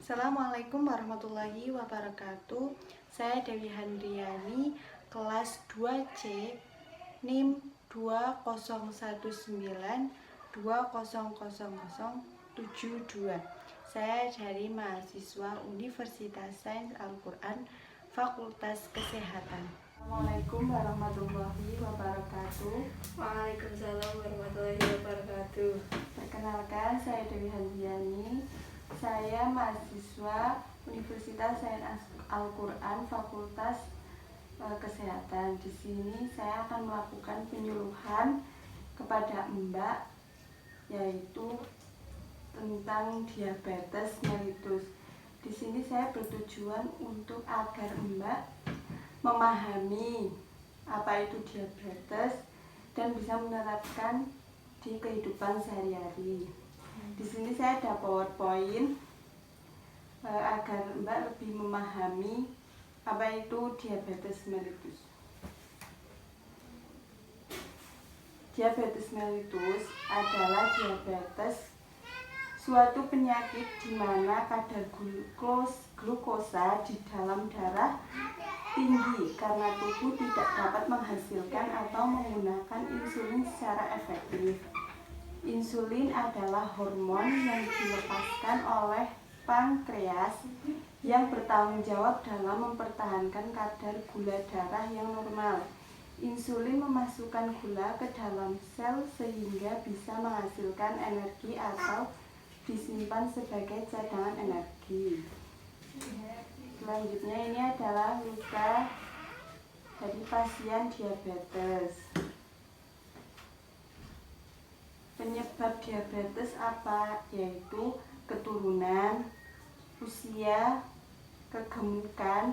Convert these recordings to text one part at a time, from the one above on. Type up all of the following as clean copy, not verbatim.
Assalamualaikum warahmatullahi wabarakatuh. Saya Dewi Handriani, kelas 2C, NIM 2009200072. Saya dari mahasiswa Universitas Sains Al-Quran, Fakultas Kesehatan. Assalamualaikum warahmatullahi wabarakatuh. Waalaikumsalam warahmatullahi wabarakatuh. Perkenalkan, saya Dewi Handriani. Saya mahasiswa Universitas Sains Al-Quran, Fakultas Kesehatan. Di sini saya akan melakukan penyuluhan kepada Mbak, yaitu tentang diabetes mellitus. Di sini saya bertujuan untuk agar Mbak memahami apa itu diabetes dan bisa menerapkan di kehidupan sehari-hari. Di sini saya ada PowerPoint agar Mbak lebih memahami apa itu diabetes mellitus. Diabetes mellitus adalah diabetes, suatu penyakit di mana kadar glukosa di dalam darah tinggi karena tubuh tidak dapat menghasilkan atau menggunakan insulin secara efektif. Insulin adalah hormon yang dilepaskan oleh pankreas yang bertanggung jawab dalam mempertahankan kadar gula darah yang normal. Insulin memasukkan gula ke dalam sel sehingga bisa menghasilkan energi atau disimpan sebagai cadangan energi. Selanjutnya ini adalah luka dari pasien diabetes. Penyebab diabetes apa? Yaitu keturunan, usia, kegemukan,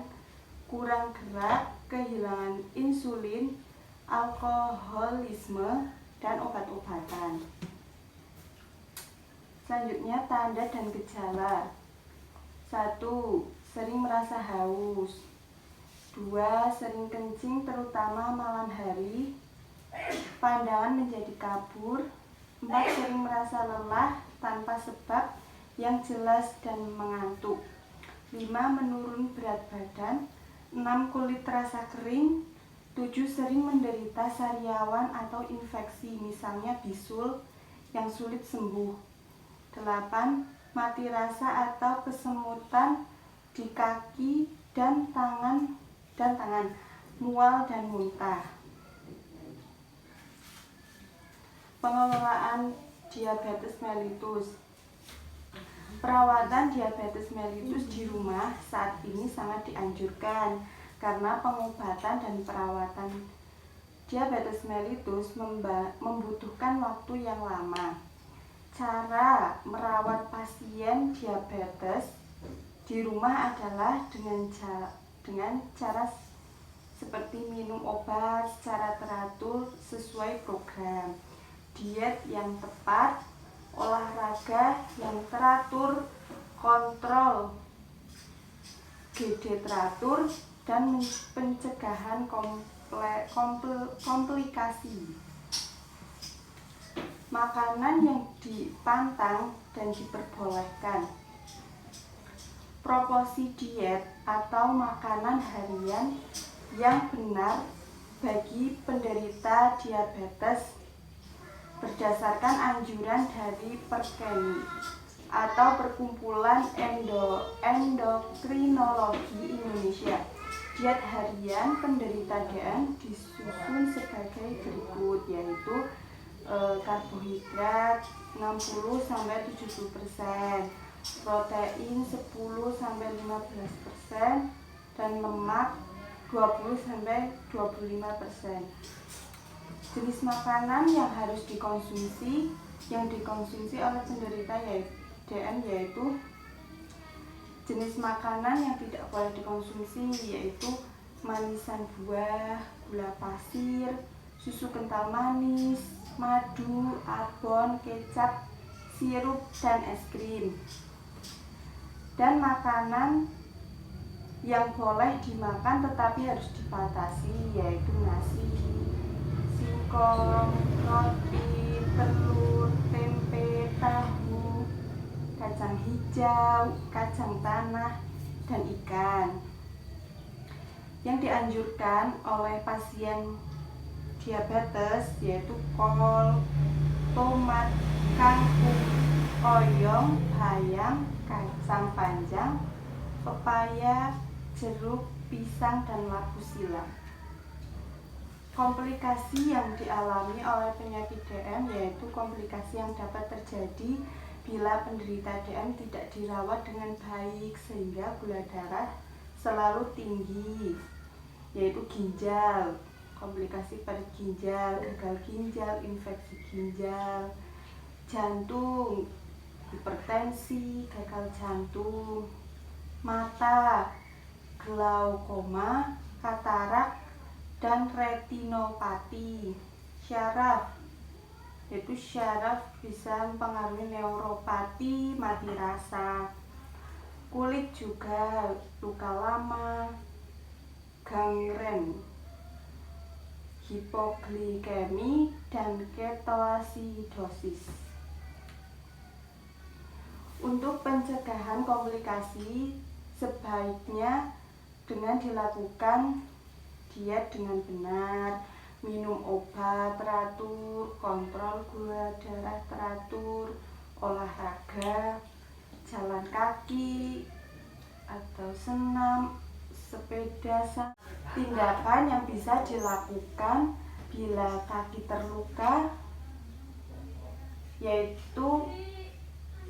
kurang gerak, kehilangan insulin, alkoholisme, dan obat-obatan. Selanjutnya tanda dan gejala. 1. Sering merasa haus. 2. Sering kencing terutama malam hari. Pandangan menjadi kabur. 4. Sering merasa lelah tanpa sebab yang jelas dan mengantuk. 5. Menurun berat badan. 6. Kulit terasa kering. 7. Sering menderita sariawan atau infeksi, misalnya bisul yang sulit sembuh. 8. Mati rasa atau kesemutan di kaki dan tangan, mual dan muntah. Pengelolaan diabetes mellitus. Perawatan diabetes mellitus di rumah saat ini sangat dianjurkan karena pengobatan dan perawatan diabetes mellitus membutuhkan waktu yang lama. Cara merawat pasien diabetes di rumah adalah dengan cara seperti minum obat secara teratur sesuai program, diet yang tepat, olahraga yang teratur, kontrol GD teratur, dan pencegahan komplikasi. Makanan yang dipantang dan diperbolehkan. Proporsi diet atau makanan harian yang benar bagi penderita diabetes berdasarkan anjuran dari Perkeni atau Perkumpulan Endokrinologi Indonesia. Diet harian penderita DN disusun sebagai berikut, yaitu karbohidrat 60-70%, protein 10-15%, dan lemak 20-25%. Jenis makanan yang harus dikonsumsi oleh penderita DN yaitu jenis makanan yang tidak boleh dikonsumsi yaitu manisan buah, gula pasir, susu kental manis, madu, abon, kecap, sirup, dan es krim. Dan makanan yang boleh dimakan tetapi harus dibatasi yaitu nasi, singkong, roti, telur, tempe, tahu, dan kacang hijau, kacang tanah, dan ikan. Yang dianjurkan oleh pasien diabetes yaitu kol, tomat, kangkung, oyong, bayam, kacang panjang, pepaya, jeruk, pisang, dan labu silam. Komplikasi yang dialami oleh penyakit DM yaitu komplikasi yang dapat terjadi bila penderita DM tidak dirawat dengan baik sehingga gula darah selalu tinggi, yaitu ginjal, komplikasi pada ginjal, gagal ginjal, infeksi ginjal, jantung, hipertensi, gagal jantung, mata, glaukoma, katarak, dan retinopati. Syaraf, yaitu syaraf bisa mempengaruhi neuropati, mati rasa. Kulit juga, luka lama, gangren, hipoglikemi, dan ketoasidosis. Untuk pencegahan komplikasi sebaiknya dengan dilakukan diet dengan benar, minum obat teratur, kontrol gula darah teratur, olahraga, jalan kaki atau senam, sepeda. Tindakan yang bisa dilakukan bila kaki terluka yaitu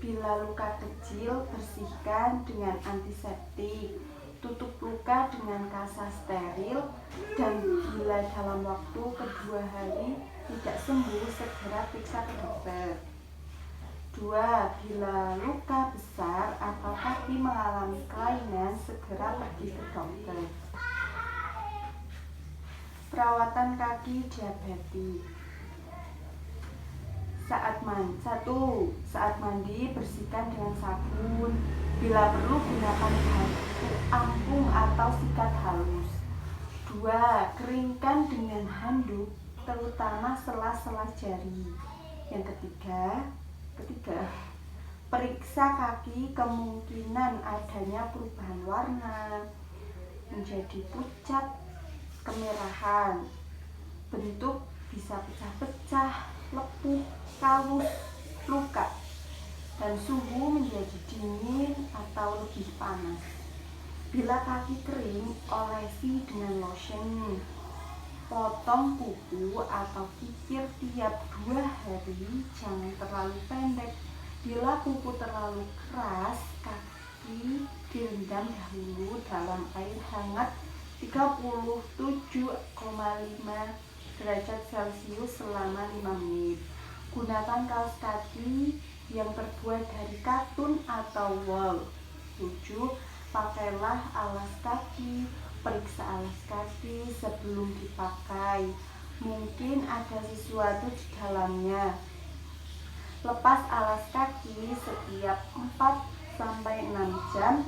bila luka kecil bersihkan dengan antiseptik, tutup luka dengan kasa steril, dan bila dalam waktu kedua hari tidak sembuh segera periksa ke dokter. 2. Bila luka besar atau kaki mengalami kelainan segera pergi ke dokter. Perawatan kaki diabetik. Saat mandi bersihkan dengan sabun. Bila perlu gunakan batu apung atau sikat halus. 2. Keringkan dengan handuk terutama sela-sela jari. Yang ketiga, periksa kaki kemungkinan adanya perubahan warna menjadi pucat, kemerahan, bentuk bisa pecah-pecah, lepuh, kalus, luka, dan suhu menjadi dingin atau lebih panas. Bila kaki kering, olesi dengan lotion. Potong kuku atau kikir tiap 2 hari, jangan terlalu pendek. Bila kuku terlalu keras, kaki direndam dahulu dalam air hangat 37,5 derajat Celcius selama 5 menit. Gunakan kaos kaki yang terbuat dari katun atau wool. 7. Pakailah alas kaki. Periksa alas kaki sebelum dipakai. Mungkin ada sesuatu di dalamnya. Lepas alas kaki setiap 4-6 jam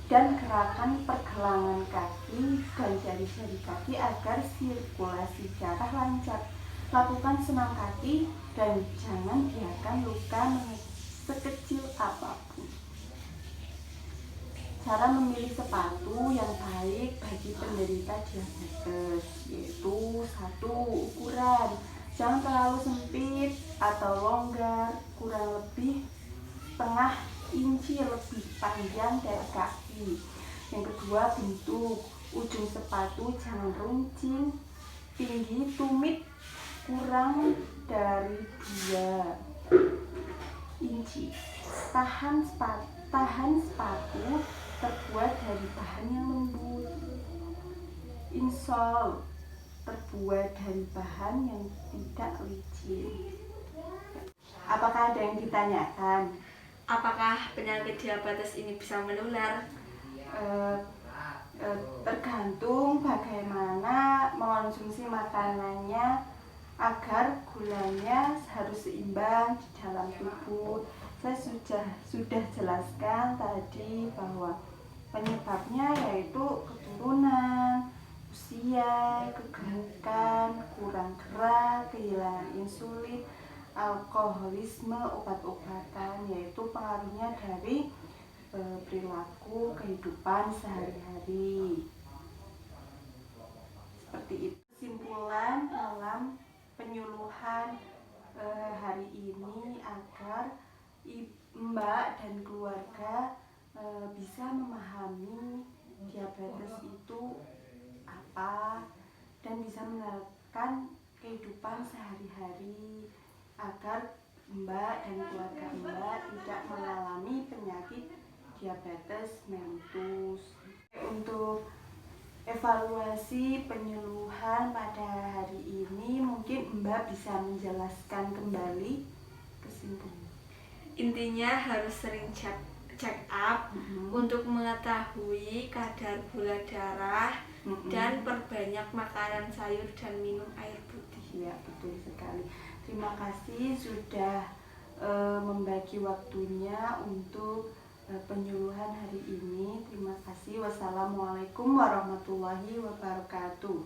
dan gerakan pergelangan kaki dan jari-jari kaki agar sirkulasi darah lancar. Lakukan senam kaki dan jangan biarkan luka sekecil apapun. Cara memilih sepatu yang baik bagi penderita diabetes yaitu 1. Ukuran, jangan terlalu sempit atau longgar, kurang lebih setengah inci lebih panjang dari kaki. Yang kedua, bentuk, ujung sepatu jangan runcing, tinggi tumit kurang dari 2 inci. Tahan sepatu terbuat dari bahan yang lembut. Insole terbuat dari bahan yang tidak licin. Apakah ada yang ditanyakan? Apakah penyakit diabetes ini bisa menular? Tergantung bagaimana mengonsumsi makanannya agar gulanya harus seimbang di dalam tubuh. Saya sudah jelaskan tadi bahwa penyebabnya yaitu keturunan, usia, kegemukan, kurang gerak, kehilangan insulin, alkoholisme obat-obatan, yaitu pengaruhnya dari perilaku kehidupan sehari-hari. Seperti itu. Kesimpulan dalam penyuluhan hari ini agar Mbak dan keluarga bisa memahami diabetes itu apa dan bisa menerapkan kehidupan sehari-hari agar Mbak dan keluarga Mbak tidak mengalami penyakit diabetes mellitus. Untuk evaluasi penyuluhan pada hari ini, mungkin Mbak bisa menjelaskan kembali kesimpulan. Intinya harus sering check up untuk mengetahui kadar gula darah dan perbanyak makanan sayur dan minum air putih. Ya, betul sekali. Terima kasih sudah membagi waktunya untuk penyuluhan hari ini. Terima kasih. Wassalamualaikum warahmatullahi wabarakatuh.